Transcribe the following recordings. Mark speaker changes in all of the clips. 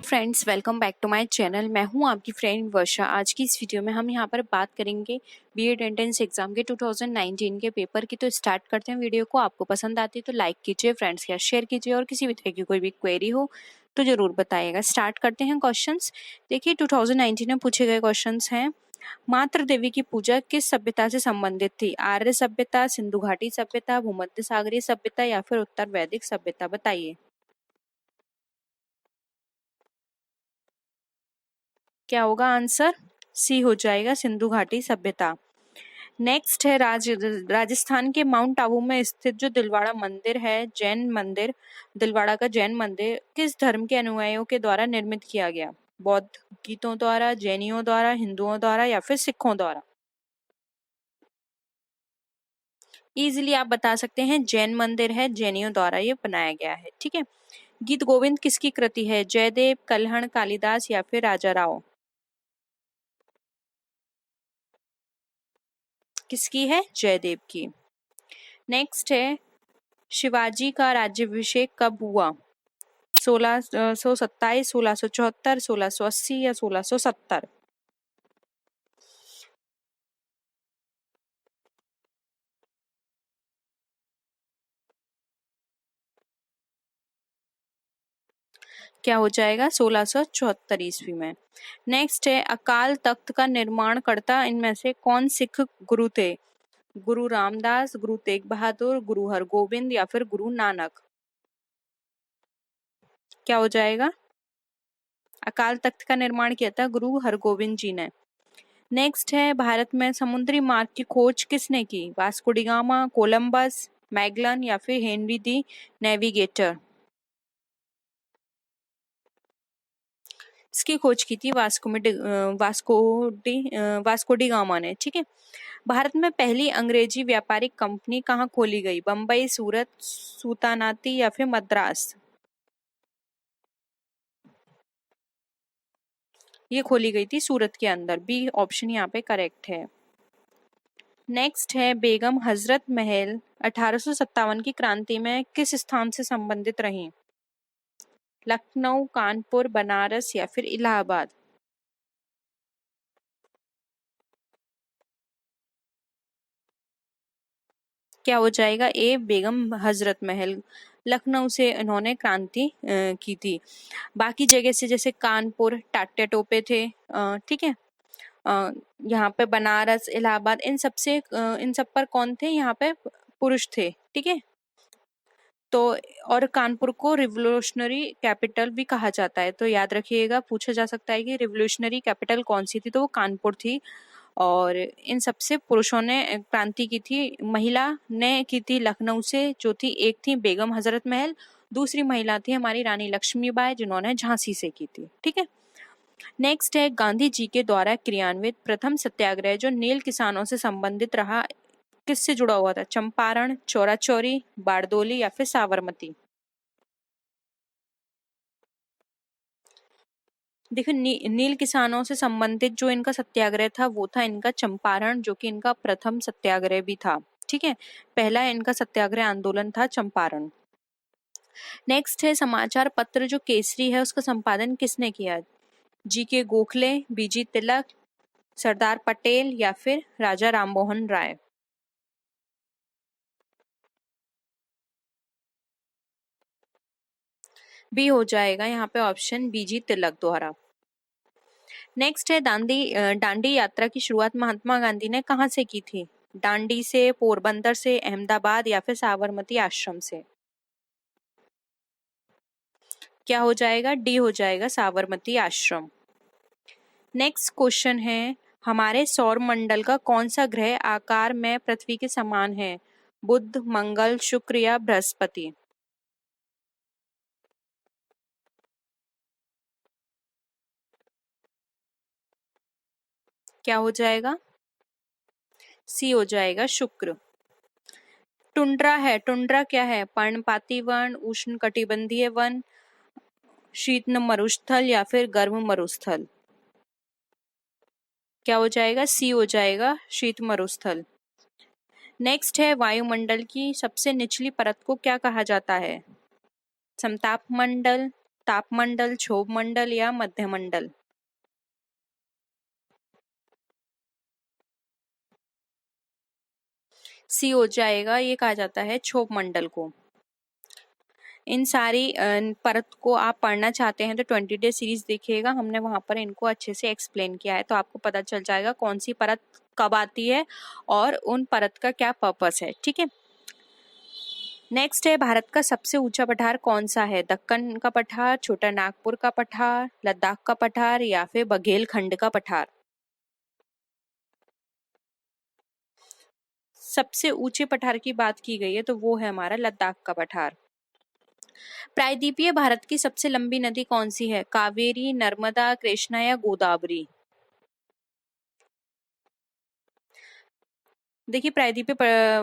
Speaker 1: Friends, welcome back to my channel. मैं हूं आपकी फ्रेंड वर्षा। आज की इस वीडियो में हम यहां पर बात करेंगे बीएड एंट्रेंस एग्जाम के 2019 के पेपर की। तो स्टार्ट करते हैं वीडियो को। आपको पसंद आती है तो लाइक कीजिए, फ्रेंड्स के साथ शेयर कीजिए और किसी भी तरह की कोई भी क्वेरी हो तो जरूर बताइएगा। स्टार्ट करते हैं क्वेश्चंस। देखिए 2019 में पूछे गए क्वेश्चंस हैं। मातृ देवी की पूजा किस सभ्यता से संबंधित थी? आर्य सभ्यता, सिंधु घाटी सभ्यता, भूमध्य सागरीय सभ्यता या फिर उत्तर वैदिक सभ्यता? बताइए क्या होगा आंसर। सी हो जाएगा, सिंधु घाटी सभ्यता। नेक्स्ट है राजस्थान के माउंट आबू में स्थित जो दिलवाड़ा मंदिर है, जैन मंदिर, दिलवाड़ा का जैन मंदिर किस धर्म के अनुयायियों के द्वारा निर्मित किया गया? बौद्ध गीतों द्वारा, जैनियों द्वारा, हिंदुओं द्वारा या फिर सिखों द्वारा? इजीली आप बता सकते हैं, जैन मंदिर है, जैनियों द्वारा ये बनाया गया है। ठीक है। गीत गोविंद किसकी कृति है? जयदेव, कल्हण, कालिदास या फिर राजा राव? किसकी है? जयदेव की। नेक्स्ट है, शिवाजी का राज्याभिषेक कब हुआ? 1627, 1674, 1680 या 1670? क्या हो जाएगा? 1674 ईस्वी में। नेक्स्ट है, अकाल तख्त का निर्माण करता इनमें से कौन सिख गुरु थे? गुरु रामदास, गुरु तेग बहादुर, गुरु हरगोविंद या फिर गुरु नानक? क्या हो जाएगा? अकाल तख्त का निर्माण किया था गुरु हरगोविंद जी ने। नेक्स्ट है, भारत में समुद्री मार्ग की खोज किसने की? Vasco D gamma, Columbus, Magellan या फिर हेनरी दी नेविगेटर? इसकी खोज की थी वास्को डी गामा ने। ठीक है। भारत में पहली अंग्रेजी व्यापारिक कंपनी कहाँ खोली गई? बम्बई, सूरत, सूतानाती या फिर मद्रास? ये खोली गई थी सूरत के अंदर। बी ऑप्शन यहाँ पे करेक्ट है। नेक्स्ट है, बेगम हजरत महल 1857 की क्रांति में किस स्थान से संबंधित रही? लखनऊ, कानपुर, बनारस या फिर इलाहाबाद? क्या हो जाएगा? ए बेगम हजरत महल। लखनऊ से इन्होंने क्रांति की थी। बाकी जगह से जैसे कानपुर टाटे टोपे थे। ठीक है। यहाँ पे बनारस, इलाहाबाद, इन सब पर कौन थे? यहाँ पे पुरुष थे। ठीक है। तो और कानपुर को रिवोल्यूशनरी कैपिटल भी कहा जाता है। तो याद रखिएगा, पूछा जा सकता है कि रिवोल्यूशनरी कैपिटल कौन सी थी, तो वो कानपुर थी। और इन सबसे पुरुषों ने क्रांति की थी। महिला ने की थी लखनऊ से, जो थी एक थी बेगम हजरत महल, दूसरी महिला थी हमारी रानी लक्ष्मीबाई, जिन्होंने झांसी से की थी। ठीक है। नेक्स्ट है, गांधी जी के द्वारा क्रियान्वित प्रथम सत्याग्रह जो नील किसानों से संबंधित रहा किससे जुड़ा हुआ था? चंपारण, चौरा चौरी, बारडोली या फिर साबरमती? देखो नील किसानों से संबंधित जो इनका सत्याग्रह था वो था इनका चंपारण, जो कि इनका प्रथम सत्याग्रह भी था। ठीक है। पहला इनका सत्याग्रह आंदोलन था चंपारण। नेक्स्ट है, समाचार पत्र जो केसरी है उसका संपादन किसने किया? जी के गोखले, बीजी तिलक, सरदार पटेल या फिर राजा राममोहन राय? बी हो जाएगा यहाँ पे ऑप्शन, बीजी तिलक द्वारा। नेक्स्ट है, दांडी यात्रा की शुरुआत महात्मा गांधी ने कहाँ से की थी? दांडी से, पोरबंदर से, अहमदाबाद या फिर साबरमती आश्रम से? क्या हो जाएगा? डी हो जाएगा, साबरमती आश्रम। नेक्स्ट क्वेश्चन है, हमारे सौर मंडल का कौन सा ग्रह आकार में पृथ्वी के समान है? बुध, मंगल, शुक्र या बृहस्पति? क्या हो जाएगा? सी हो जाएगा, शुक्र। टुंड्रा है, टुंड्रा क्या है? पर्णपाती वन, उष्ण कटिबंधीय वन, शीत मरुस्थल या फिर गर्म मरुस्थल? क्या हो जाएगा? सी हो जाएगा, शीत मरुस्थल। नेक्स्ट है, वायुमंडल की सबसे निचली परत को क्या कहा जाता है? समताप मंडल, तापमंडल, क्षोभ मंडल या मध्यमंडल? सी हो जाएगा, ये कहा जाता है क्षोभ मंडल को। इन सारी परत को आप पढ़ना चाहते हैं तो 20 डे सीरीज देखिएगा, हमने वहां पर इनको अच्छे से एक्सप्लेन किया है, तो आपको पता चल जाएगा कौन सी परत कब आती है और उन परत का क्या पर्पस है। ठीक है, नेक्स्ट है, भारत का सबसे ऊंचा पठार कौन सा है? दक्कन का पठार, छोटा नागपुर का पठार, लद्दाख का पठार या फिर बघेलखंड का पठार? सबसे ऊंचे पठार की बात की गई है तो वो है हमारा लद्दाख का पठार। प्रायद्वीपीय भारत की सबसे लंबी नदी कौन सी है? कावेरी, नर्मदा, कृष्णा या गोदावरी? देखिए, प्रायद्वीपीय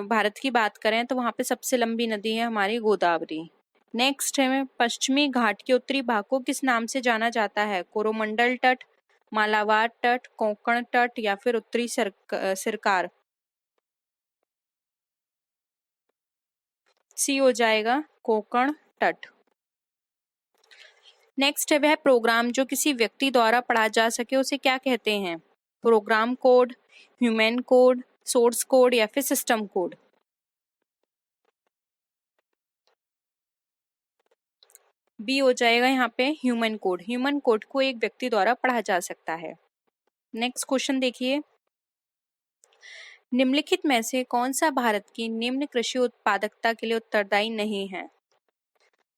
Speaker 1: भारत की बात करें तो वहां पे सबसे लंबी नदी है हमारी गोदावरी। नेक्स्ट है, पश्चिमी घाट के उत्तरी भाग को किस नाम से जाना जाता है? कोरोमंडल तट, मालाबार तट, कोंकण तट या फिर उत्तरी सिरकार? सी हो जाएगा, कोंकण तट। नेक्स्ट है, वह प्रोग्राम जो किसी व्यक्ति द्वारा पढ़ा जा सके उसे क्या कहते हैं? Program code, human code, source code या फिर सिस्टम कोड? बी हो जाएगा यहाँ पे, ह्यूमन कोड। ह्यूमन कोड को एक व्यक्ति द्वारा पढ़ा जा सकता है। नेक्स्ट क्वेश्चन देखिए, निम्नलिखित में से कौन सा भारत की निम्न कृषि उत्पादकता के लिए उत्तरदायी नहीं है?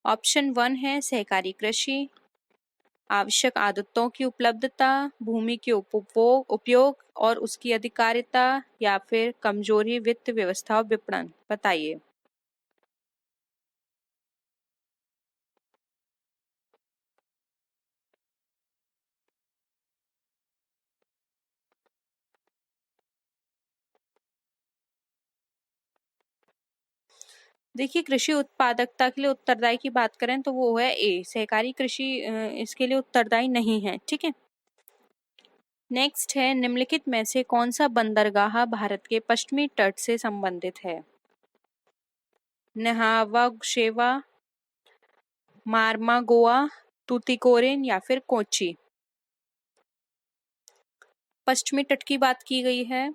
Speaker 1: ऑप्शन 1 है सहकारी कृषि, आवश्यक आदतों की उपलब्धता, भूमि के उपयोग और उसकी अधिकारिता या फिर कमजोरी वित्त व्यवस्था और विपणन? बताइए। देखिए, कृषि उत्पादकता के लिए उत्तरदायी की बात करें तो वो है ए, सहकारी कृषि इसके लिए उत्तरदायी नहीं है। ठीक है, नेक्स्ट है, निम्नलिखित में से कौन सा बंदरगाह भारत के पश्चिमी तट से संबंधित है? नहावागशेवा, मार्मागोआ, तूतीकोरिन या फिर कोची? पश्चिमी तट की बात की गई है।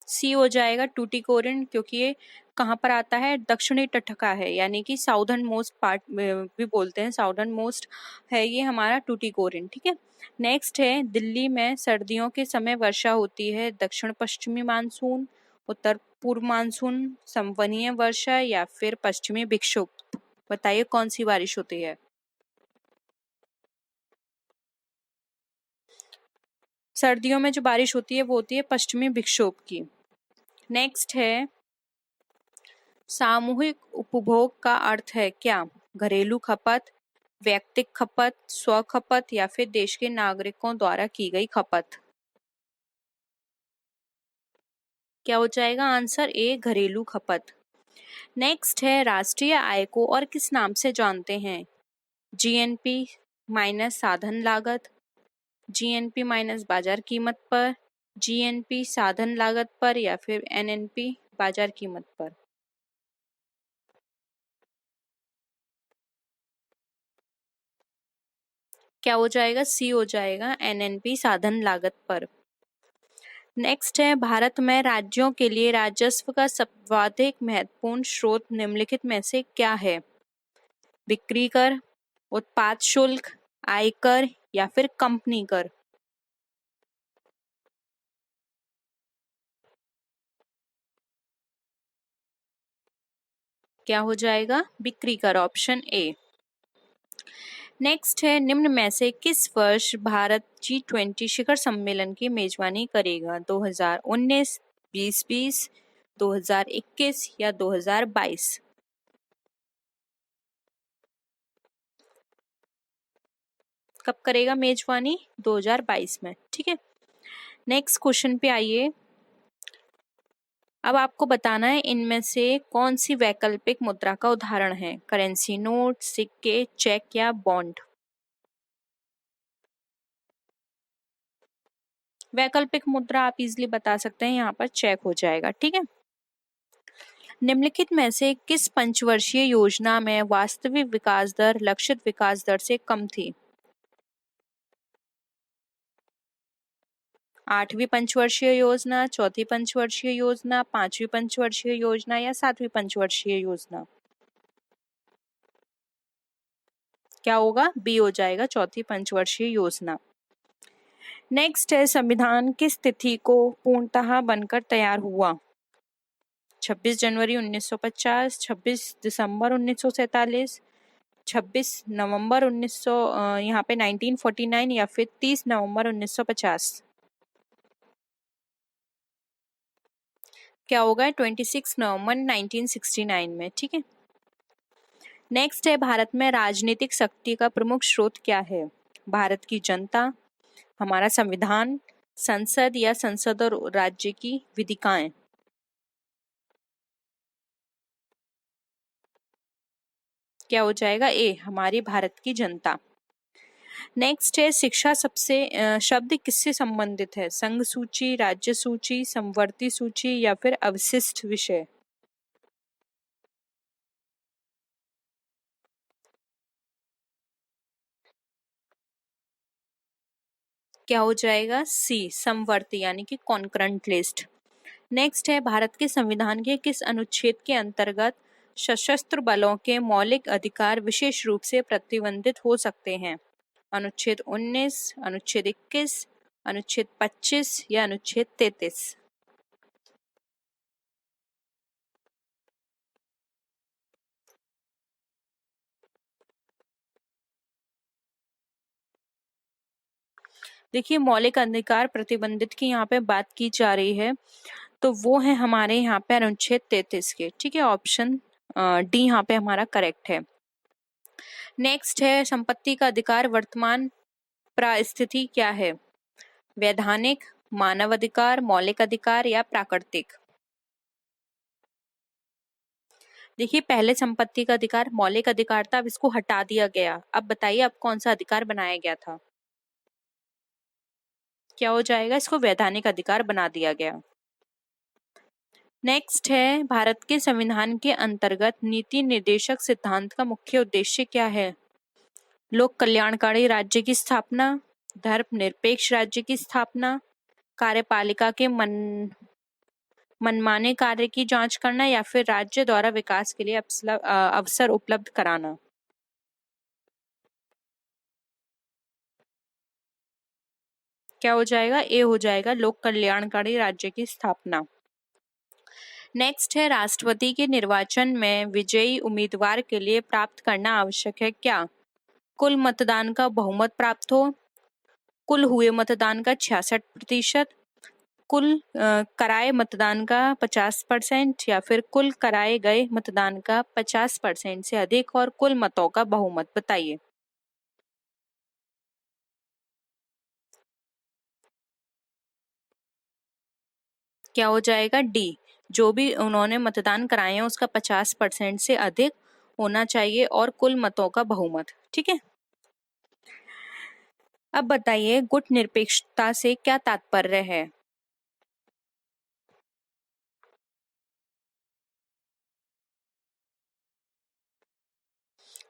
Speaker 1: सी हो जाएगा, टूटीकोरिन, क्योंकि ये कहाँ पर आता है? दक्षिणी तट का है, यानी कि साउदर्न मोस्ट पार्ट भी बोलते हैं, साउदर्न मोस्ट है ये हमारा टूटीकोरिन। ठीक है, नेक्स्ट है, दिल्ली में सर्दियों के समय वर्षा होती है, दक्षिण पश्चिमी मानसून, उत्तर पूर्व मानसून, संवहनीय वर्षा या फिर पश्चिमी विक्षोभ? बताइए कौन सी बारिश होती है? सर्दियों में जो बारिश होती है वो होती है पश्चिमी विक्षोभ की। नेक्स्ट है, सामूहिक उपभोग का अर्थ है क्या? घरेलू खपत, व्यक्तिगत खपत, स्व खपत या फिर देश के नागरिकों द्वारा की गई खपत? क्या हो जाएगा आंसर? ए, घरेलू खपत। नेक्स्ट है, राष्ट्रीय आय को और किस नाम से जानते हैं? जीएनपी माइनस साधन लागत, जीएनपी माइनस बाजार कीमत पर, जीएनपी साधन लागत पर या फिर एनएनपी बाजार कीमत पर? क्या हो जाएगा? सी हो जाएगा, एनएनपी साधन लागत पर। नेक्स्ट है, भारत में राज्यों के लिए राजस्व का सर्वाधिक महत्वपूर्ण स्रोत निम्नलिखित में से क्या है? बिक्री कर, उत्पाद शुल्क, आयकर या फिर कंपनी कर? क्या हो जाएगा? बिक्री कर, ऑप्शन ए। नेक्स्ट है, निम्न में से किस वर्ष भारत G20 शिखर सम्मेलन की मेजबानी करेगा? 2019, 2020, 2021 या 2022? कब करेगा मेजबानी? 2022 में। ठीक है, नेक्स्ट क्वेश्चन पे आइए। अब आपको बताना है इनमें से कौन सी वैकल्पिक मुद्रा का उदाहरण है? करेंसी नोट, सिक्के, चेक या बॉन्ड? वैकल्पिक मुद्रा आप इजिली बता सकते हैं, यहाँ पर चेक हो जाएगा। ठीक है, निम्नलिखित में से किस पंचवर्षीय योजना में वास्तविक विकास दर लक्षित विकास दर से कम थी? 8वीं पंचवर्षीय योजना, चौथी पंचवर्षीय योजना, 5वीं पंचवर्षीय योजना या 7वीं पंचवर्षीय योजना? क्या होगा? बी हो जाएगा, चौथी पंचवर्षीय योजना। नेक्स्ट है, संविधान किस तिथि को पूर्णतः बनकर तैयार हुआ? 26 जनवरी 1950, 26 दिसंबर 1947, 26 नवंबर 1900 यहाँ पे 1949 या फिर 30 नवंबर 1950? क्या होगा? 26 नवंबर 1969 में। ठीक है। नेक्स्ट है, भारत में राजनीतिक शक्ति का प्रमुख स्रोत क्या है? भारत की जनता, हमारा संविधान, संसद या संसद और राज्य की विधिकाएं? क्या हो जाएगा? ए, हमारी भारत की जनता। नेक्स्ट है, शिक्षा सबसे शब्द किससे संबंधित है? संघ सूची, राज्य सूची, समवर्ती सूची या फिर अवशिष्ट विषय? क्या हो जाएगा? सी, समवर्ती यानी कि कॉन्करेंट लिस्ट। नेक्स्ट है, भारत के संविधान के किस अनुच्छेद के अंतर्गत सशस्त्र बलों के मौलिक अधिकार विशेष रूप से प्रतिबंधित हो सकते हैं? अनुच्छेद 19, अनुच्छेद 21, अनुच्छेद 25 या अनुच्छेद 33? देखिए, मौलिक अधिकार प्रतिबंधित की यहाँ पे बात की जा रही है, तो वो है हमारे यहाँ पे अनुच्छेद 33 के। ठीक है, ऑप्शन डी यहाँ पे हमारा करेक्ट है। नेक्स्ट है, संपत्ति का अधिकार वर्तमान परिस्थिति क्या है? वैधानिक, मानव अधिकार, मौलिक अधिकार या प्राकृतिक? देखिए, पहले संपत्ति का अधिकार मौलिक अधिकार था, अब इसको हटा दिया गया। अब बताइए, अब कौन सा अधिकार बनाया गया था? क्या हो जाएगा? इसको वैधानिक अधिकार बना दिया गया। नेक्स्ट है, भारत के संविधान के अंतर्गत नीति निर्देशक सिद्धांत का मुख्य उद्देश्य क्या है? लोक कल्याणकारी राज्य की स्थापना, धर्मनिरपेक्ष राज्य की स्थापना, कार्यपालिका के मनमाने कार्य की जांच करना या फिर राज्य द्वारा विकास के लिए अवसर उपलब्ध कराना? क्या हो जाएगा? ए हो जाएगा, लोक कल्याणकारी राज्य की स्थापना। नेक्स्ट है, राष्ट्रपति के निर्वाचन में विजयी उम्मीदवार के लिए प्राप्त करना आवश्यक है क्या? कुल मतदान का बहुमत प्राप्त हो, कुल हुए मतदान का 66%, कुल कराए मतदान का 50% या फिर कुल कराए गए मतदान का 50% से अधिक और कुल मतों का बहुमत? बताइए। क्या हो जाएगा? डी, जो भी उन्होंने मतदान कराए हैं उसका 50% से अधिक होना चाहिए और कुल मतों का बहुमत। ठीक है। अब बताइए, गुट निरपेक्षता से क्या तात्पर्य है?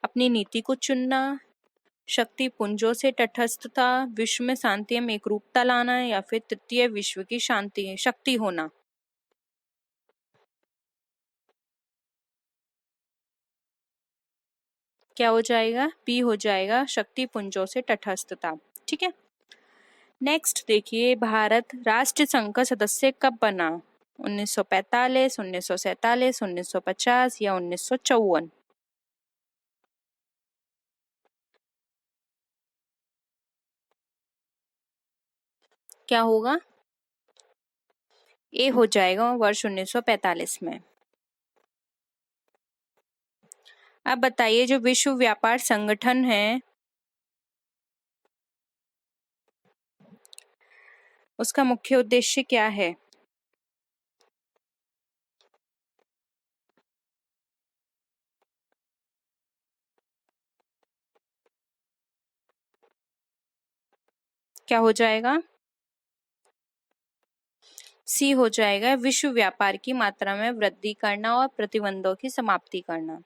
Speaker 1: अपनी नीति को चुनना, शक्ति पुंजों से तटस्थता, विश्व में शांति एवं एकरूपता लाना या फिर तृतीय विश्व की शांति शक्ति होना? क्या हो जाएगा? पी हो जाएगा, शक्ति पुंजों से तटस्थता। ठीक है। नेक्स्ट देखिए, भारत राष्ट्र संघ का सदस्य कब बना? 1945, 1947, 1950 या 1954? क्या होगा? ए हो जाएगा, वर्ष 1945 में। अब बताइए, जो विश्व व्यापार संगठन है उसका मुख्य उद्देश्य क्या है? क्या हो जाएगा? सी हो जाएगा विश्व व्यापार की मात्रा में वृद्धि करना और प्रतिबंधों की समाप्ति करना।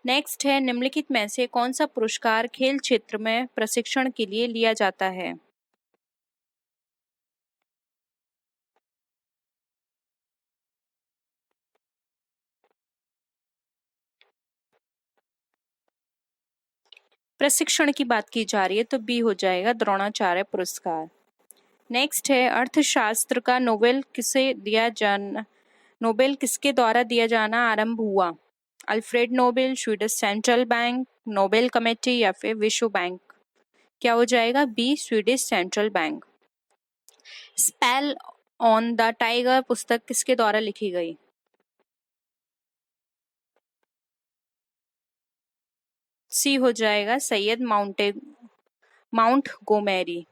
Speaker 1: नेक्स्ट है निम्नलिखित में से कौन सा पुरस्कार खेल क्षेत्र में प्रशिक्षण के लिए लिया जाता है? प्रशिक्षण की बात की जा रही है तो बी हो जाएगा द्रोणाचार्य पुरस्कार। नेक्स्ट है अर्थशास्त्र का नोबेल किसके द्वारा दिया जाना आरंभ हुआ? Alfred Nobel, Swedish central bank, Nobel committee या फिर विश्व बैंक? क्या हो जाएगा? B Swedish central bank. Spell on the tiger पुस्तक किसके द्वारा लिखी गई? सी हो जाएगा सैयद माउंट गोमेरी।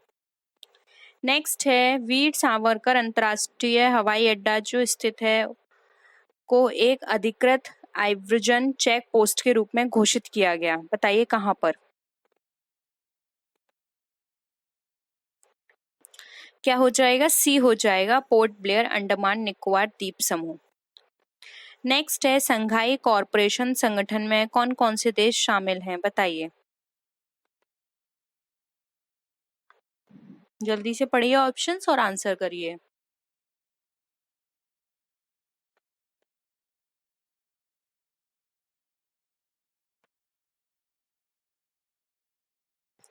Speaker 1: नेक्स्ट है वीर सावरकर अंतर्राष्ट्रीय हवाई अड्डा जो स्थित है को एक अधिकृत आव्रजन चेक पोस्ट के रूप में घोषित किया गया, बताइए कहां पर? क्या हो जाएगा? सी हो जाएगा पोर्ट ब्लेयर, अंडमान निकोबार द्वीप समूह। नेक्स्ट है संघाई कॉरपोरेशन संगठन में कौन कौन से देश शामिल हैं, बताइए। जल्दी से पढ़िए ऑप्शंस और आंसर करिए।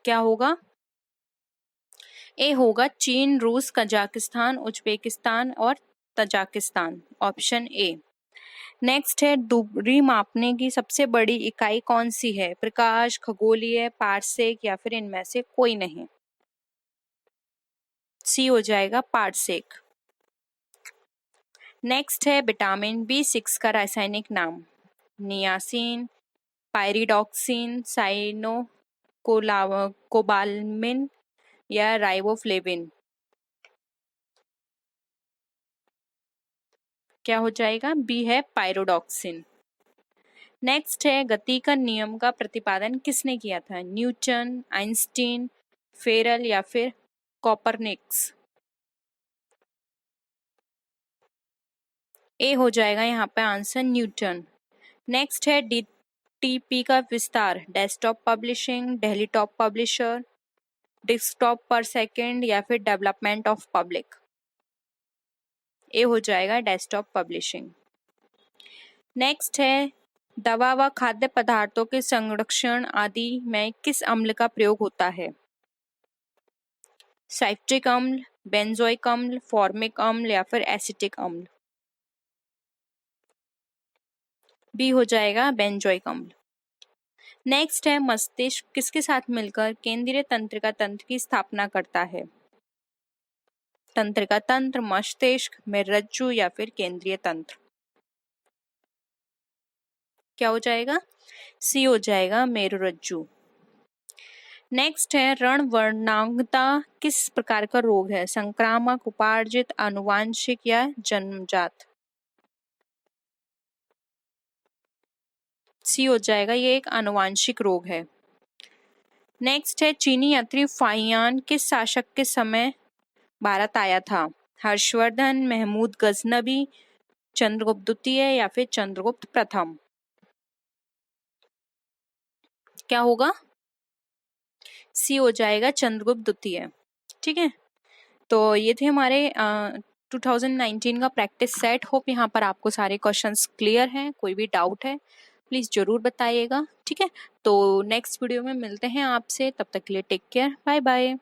Speaker 1: क्या होगा? ए होगा चीन, रूस, कजाकिस्तान, उज्बेकिस्तान और तजाकिस्तान, ऑप्शन ए। नेक्स्ट है दूरी मापने की सबसे बड़ी इकाई कौन सी है? प्रकाश, खगोलीय, पारसेक या फिर इनमें से कोई नहीं? सी हो जाएगा पारसेक। नेक्स्ट है विटामिन B6 का रासायनिक नाम? नियासिन, पायरिडॉक्सिन, कोबालमिन या राइबोफ्लेविन? क्या हो जाएगा? बी है पायरोडॉक्सिन। नेक्स्ट है गति का नियम का प्रतिपादन किसने किया था? न्यूटन, आइंस्टीन, फेरल या फिर कॉपरनिक्स? ए हो जाएगा यहाँ पे आंसर न्यूटन। नेक्स्ट है DTP का विस्तार? Desktop publishing, desktop publisher, desktop पर सेकेंड या फिर डेवलपमेंट ऑफ पब्लिक? ए हो जाएगा डेस्कटॉप पब्लिशिंग। नेक्स्ट है दवा व खाद्य पदार्थों के संरक्षण आदि में किस अम्ल का प्रयोग होता है? साइट्रिक अम्ल, बेंजोइक अम्ल, फॉर्मिक अम्ल या फिर एसिटिक अम्ल? बी हो जाएगा बेंजोइक अम्ल। नेक्स्ट है मस्तिष्क किसके साथ मिलकर केंद्रीय तंत्रिका तंत्र की स्थापना करता है? तंत्रिका तंत्र, मस्तिष्क, मेरुरज्जु या फिर केंद्रीय तंत्र? क्या हो जाएगा? सी हो जाएगा मेरुरज्जु। नेक्स्ट है रणवर्णांगता किस प्रकार का रोग है? संक्रामक, उपार्जित, आनुवांशिक या जन्मजात? सी हो जाएगा ये एक आनुवांशिक रोग है। नेक्स्ट है चीनी यात्री फाहियान किस शासक के समय भारत आया था? हर्षवर्धन, महमूद गजनबी, चंद्रगुप्त द्वितीय या फिर चंद्रगुप्त प्रथम? क्या होगा? सी हो जाएगा चंद्रगुप्त द्वितीय। ठीक है, तो ये थे हमारे 2019 का प्रैक्टिस सेट। होप यहाँ पर आपको सारे क्वेश्चंस क्लियर हैं। कोई भी डाउट है प्लीज जरूर बताइएगा। ठीक है, तो नेक्स्ट वीडियो में मिलते हैं आपसे, तब तक के लिए टेक केयर, बाय बाय।